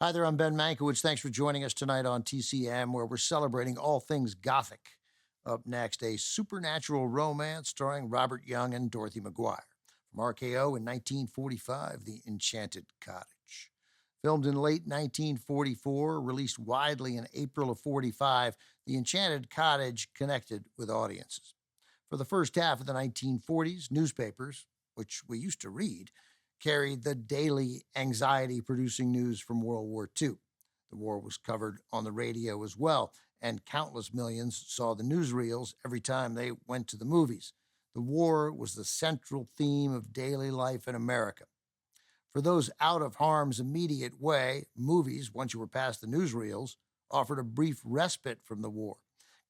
Hi there, I'm Ben Mankiewicz. Thanks for joining us tonight on TCM, where we're celebrating all things Gothic. Up next, a supernatural romance starring Robert Young and Dorothy McGuire. From RKO in 1945, The Enchanted Cottage. Filmed in late 1944, released widely in April of 45, The Enchanted Cottage connected with audiences. For the first half of the 1940s, newspapers, which we used to read, carried the daily anxiety producing news from World War II. The war was covered on the radio as well, and countless millions saw the newsreels every time they went to the movies. The war was the central theme of daily life in America. For those out of harm's immediate way, movies, once you were past the newsreels, offered a brief respite from the war.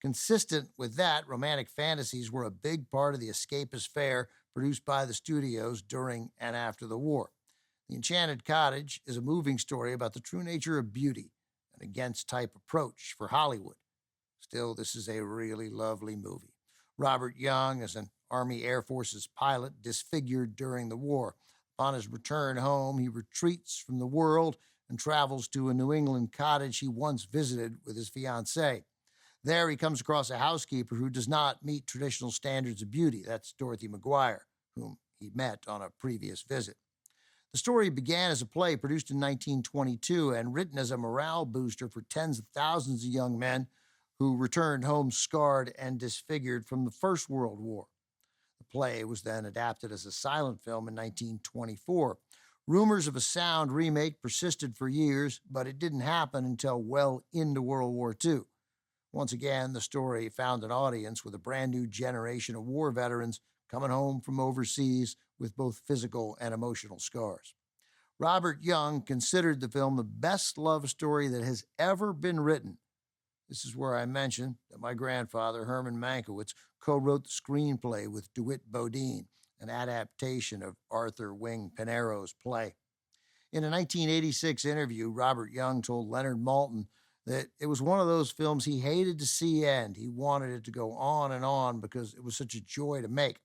Consistent with that, romantic fantasies were a big part of the escapist fare produced by the studios during and after the war. The Enchanted Cottage is a moving story about the true nature of beauty, an against-type approach for Hollywood. Still, this is a really lovely movie. Robert Young is an Army Air Forces pilot disfigured during the war. Upon his return home, he retreats from the world and travels to a New England cottage he once visited with his fiancée. There, he comes across a housekeeper who does not meet traditional standards of beauty. That's Dorothy McGuire, whom he met on a previous visit. The story began as a play produced in 1922 and written as a morale booster for tens of thousands of young men who returned home scarred and disfigured from the First World War. The play was then adapted as a silent film in 1924. Rumors of a sound remake persisted for years, but it didn't happen until well into World War II. Once again, the story found an audience with a brand new generation of war veterans coming home from overseas with both physical and emotional scars. Robert Young considered the film the best love story that has ever been written. This is where I mentioned that my grandfather, Herman Mankiewicz, co-wrote the screenplay with DeWitt Bodine, an adaptation of Arthur Wing Pinero's play. In a 1986 interview, Robert Young told Leonard Maltin that it was one of those films he hated to see end. He wanted it to go on because it was such a joy to make.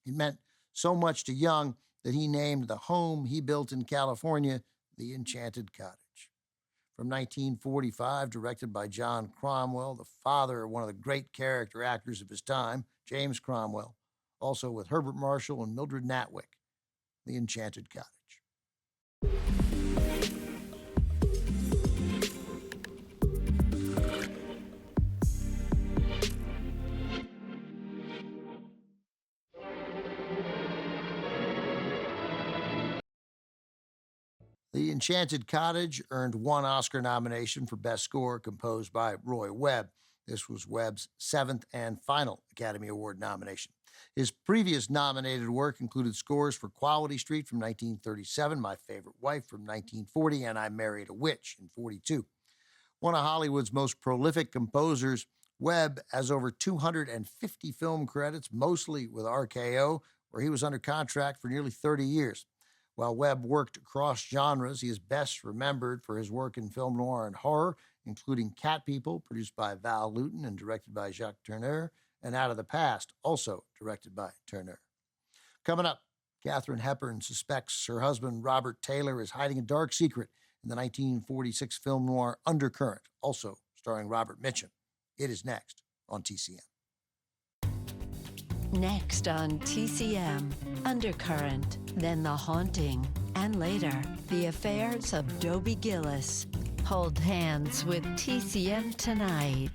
It meant so much to Young that he named the home he built in California the Enchanted Cottage. From 1945, directed by John Cromwell, the father of one of the great character actors of his time, James Cromwell, also with Herbert Marshall and Mildred Natwick, The Enchanted Cottage. The Enchanted Cottage earned one Oscar nomination for Best Score, composed by Roy Webb. This was Webb's seventh and final Academy Award nomination. His previous nominated work included scores for Quality Street from 1937, My Favorite Wife from 1940, and I Married a Witch in 42. One of Hollywood's most prolific composers, Webb has over 250 film credits, mostly with RKO, where he was under contract for nearly 30 years. While Webb worked across genres, he is best remembered for his work in film noir and horror, including Cat People, produced by Val Lewton and directed by Jacques Tourneur, and Out of the Past, also directed by Tourneur. Coming up, Katharine Hepburn suspects her husband Robert Taylor is hiding a dark secret in the 1946 film noir Undercurrent, also starring Robert Mitchum. It is next on TCM. Next on TCM, Undercurrent, then The Haunting, and later, The Affairs of Dobie Gillis. Hold hands with TCM tonight.